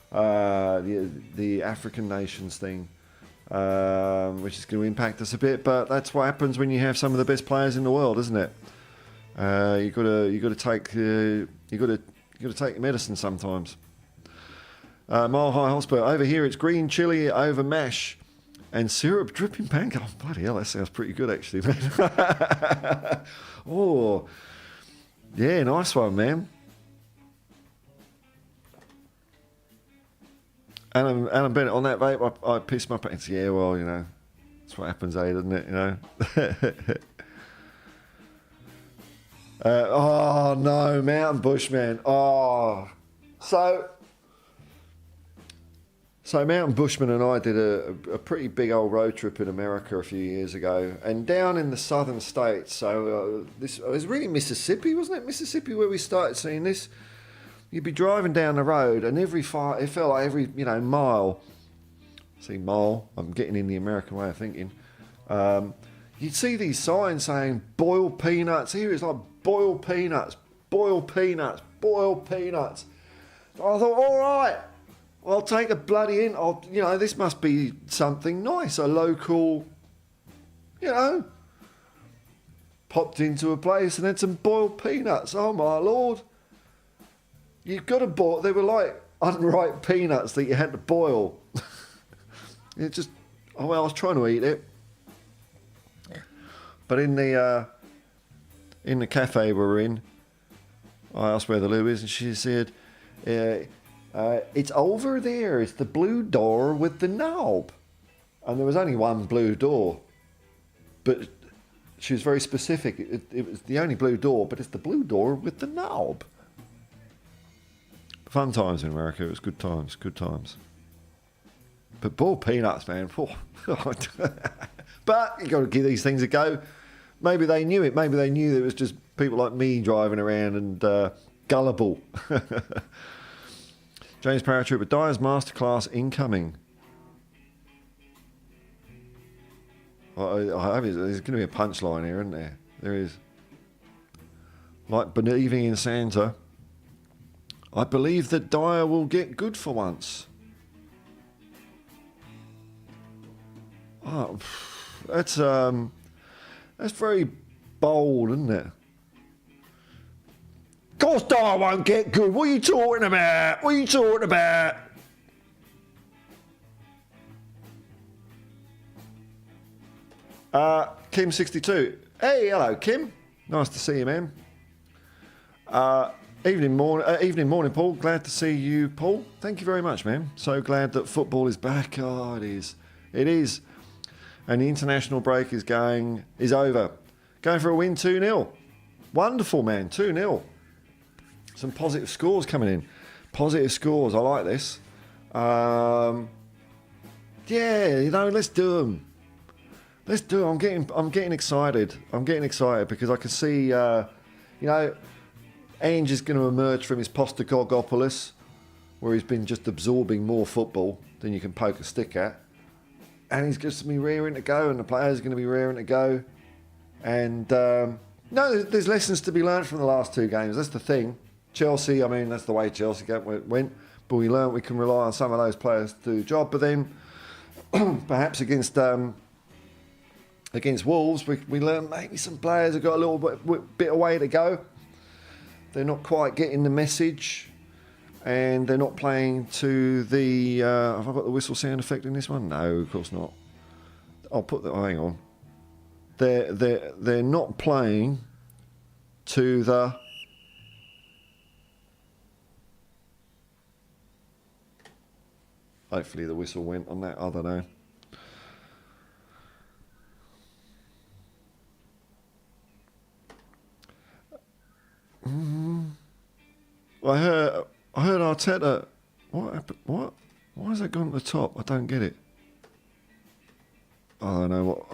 The African nations thing, which is going to impact us a bit, but that's what happens when you have some of the best players in the world, isn't it? You got to take your medicine sometimes. Mile High Hotspur, over here it's green chili over mash and syrup dripping pancake. Oh, bloody hell, that sounds pretty good actually, man. Oh, yeah, nice one, man. Alan Bennett, on that vape, I pissed my pants. Yeah, well, that's what happens, doesn't it, oh, no, Mountain Bushman. Oh. So Mountain Bushman and I did a pretty big old road trip in America a few years ago. And down in the southern states, so it was really Mississippi, wasn't it? Mississippi where we started seeing this. You'd be driving down the road, and it felt like every mile See, mile. I'm getting in the American way of thinking. You'd see these signs saying boiled peanuts. Here it's like boiled peanuts, boiled peanuts, boiled peanuts. I thought, all right, I'll take a bloody in. This must be something nice, a local, popped into a place and had some boiled peanuts. Oh my Lord. You've got to boil. They were like unripe peanuts that you had to boil. I was trying to eat it. But in the cafe we were in, I asked where the loo is, and she said, it's over there. It's the blue door with the knob. And there was only one blue door. But she was very specific. It was the only blue door, but it's the blue door with the knob. Fun times in America. It was good times, good times. But boiled peanuts, man. But you got to give these things a go. Maybe they knew it. Maybe they knew that it was just people like me driving around and gullible. James Paratrooper, Dyer's Masterclass incoming. I hope there's going to be a punchline here, isn't there? There is. Like believing in Santa. I believe that Dyer will get good for once. Oh, that's very bold, isn't it? Of course Dyer won't get good. What are you talking about? What are you talking about? Kim62. Hey, hello, Kim. Nice to see you, man. Evening morning, Paul. Glad to see you, Paul. Thank you very much, man. So glad that football is back. Oh, it is. It is. And the international break is over. Going for a win, 2-0. Wonderful, man. 2-0. Some positive scores coming in. Positive scores. I like this. Yeah, let's do them. Let's do it. I'm getting excited. I'm getting excited because I can see, Ange is going to emerge from his Postecoglopoulos, where he's been just absorbing more football than you can poke a stick at. And he's just going to be rearing to go, and the players are going to be rearing to go. And, there's lessons to be learned from the last two games. That's the thing. Chelsea, that's the way Chelsea went. But we learned we can rely on some of those players to do the job. But then, perhaps against Wolves, we learned maybe some players have got a little bit of way to go. They're not quite getting the message, and they're not playing to the... have I got the whistle sound effect in this one? No, of course not. I'll put that... hang on. They're not playing to the... Hopefully the whistle went on that. I don't know. I heard Arteta. What happened? What? Why has that gone to the top? I don't get it. I don't know what.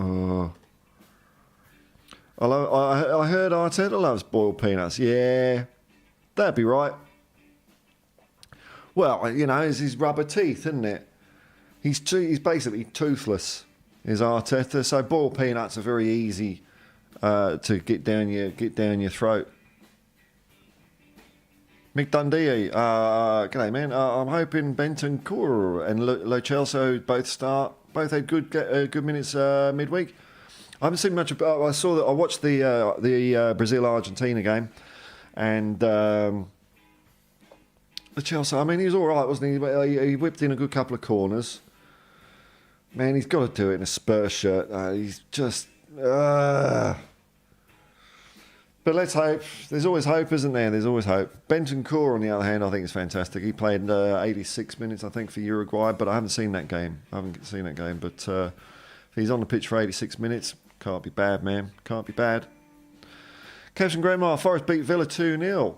I heard Arteta loves boiled peanuts. Yeah, that'd be right. Well, it's his rubber teeth, isn't it? He's basically toothless, is Arteta. So boiled peanuts are very easy to get down your throat. Mick Dundee, g'day man. I'm hoping Bentancur and Lo Celso both start. Both had good minutes midweek. I haven't seen much about. I watched the Brazil Argentina game, and Lo Celso. He was all right, wasn't he? He whipped in a good couple of corners. Man, he's got to do it in a Spurs shirt. He's just. But let's hope. There's always hope, isn't there? There's always hope. Bentancur, on the other hand, I think is fantastic. He played 86 minutes, I think, for Uruguay, but I haven't seen that game. But if he's on the pitch for 86 minutes, can't be bad, man. Can't be bad. Captain Grandma, Forest beat Villa 2-0.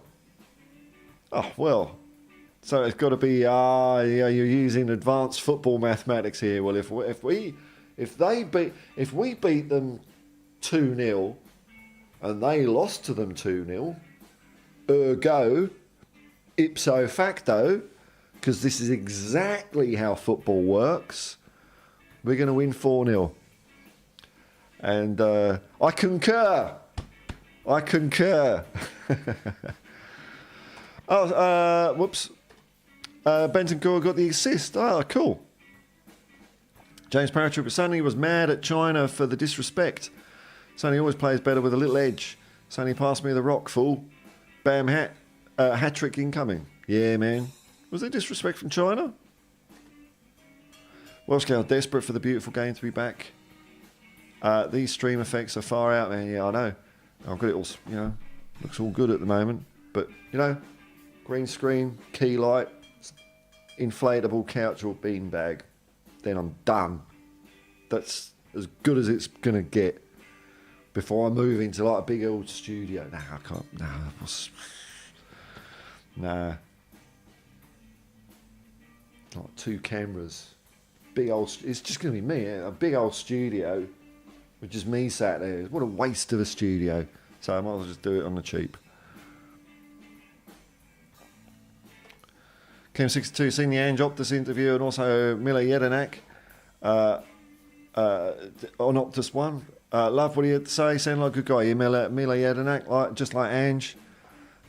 Oh, well. So it's got to be, you're using advanced football mathematics here. Well, if we beat them 2-0, and they lost to them 2-0, ergo, ipso facto, because this is exactly how football works, We're going to win 4-0. And I concur. I concur. Whoops. Benton Gore got the assist. Oh, cool. James Paratrooper Sonny was mad at China for the disrespect. Sonny always plays better with a little edge. Sonny passed me the rock, fool. Bam, hat trick incoming. Yeah, man. Was there disrespect from China? Welsh Gal desperate for the beautiful game to be back. These stream effects are far out, man. Yeah, I know. I've got it all, looks all good at the moment. But, green screen, key light, inflatable couch or beanbag. Then I'm done. That's as good as it's going to get before I move into like a big old studio. Nah, I can't. Nah. Like 2 cameras. Big old. It's just going to be me. A big old studio with just me sat there. What a waste of a studio. So I might as well just do it on the cheap. Kim62, seen the Ange Optus interview and also Mila Jedinak on Optus One. Love what he had to say. Sound like a good guy. Yeah, Mila Jedinak, just like Ange.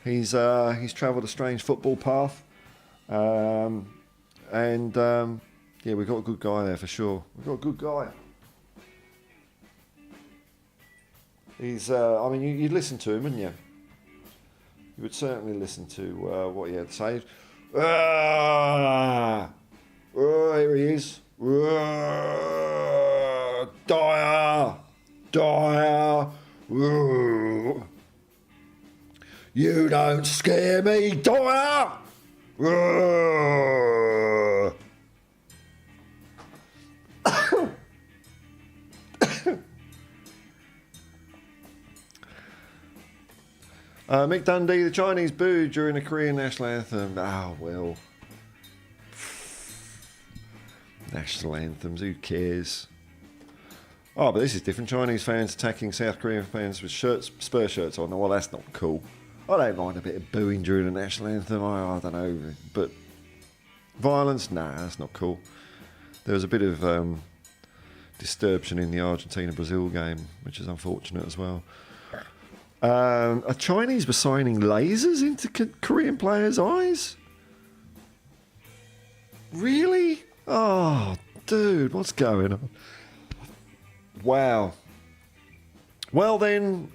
He's travelled a strange football path. Yeah, we've got a good guy there for sure. We've got a good guy. He's, you'd listen to him, wouldn't you? You would certainly listen to what he had to say. Oh, here he is. Dyer. You don't scare me, Dyer. Mick Dundee, the Chinese booed during the Korean national anthem. Oh, well. National anthems, who cares? Oh, but this is different. Chinese fans attacking South Korean fans with Spurs shirts on. Well, that's not cool. I don't mind a bit of booing during the national anthem. I don't know. But violence? Nah, that's not cool. There was a bit of disturbance in the Argentina-Brazil game, which is unfortunate as well. Are Chinese were signing lasers into Korean players' eyes? Really? Oh, dude, what's going on? Wow. Well then,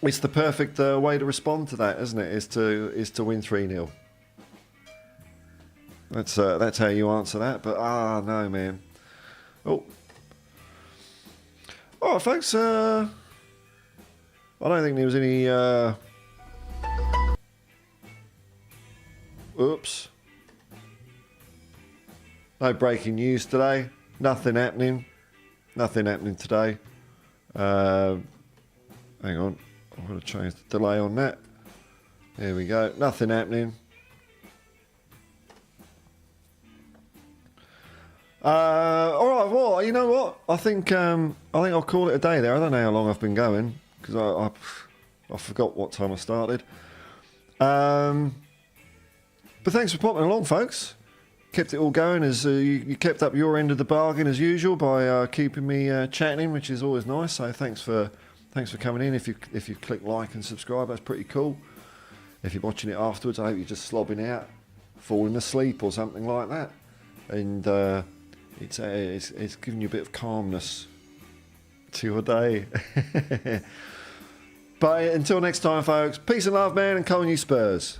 it's the perfect way to respond to that, isn't it? Is to win 3-0. That's how you answer that. But no, man. Oh. All right, folks. I don't think there was any. Oops. No breaking news today. Nothing happening. Nothing happening today. Hang on. I'm going to change the delay on that. There we go. Nothing happening. All right. Well, you know what? I think I'll call it a day there. I don't know how long I've been going because I forgot what time I started. But thanks for popping along, folks. Kept it all going as you kept up your end of the bargain as usual by keeping me chatting, which is always nice. So thanks for coming in. If you click like and subscribe, that's pretty cool. If you're watching it afterwards, I hope you're just slobbing out, falling asleep or something like that, and it's giving you a bit of calmness to your day. But until next time, folks, peace and love, man, and come on, you Spurs.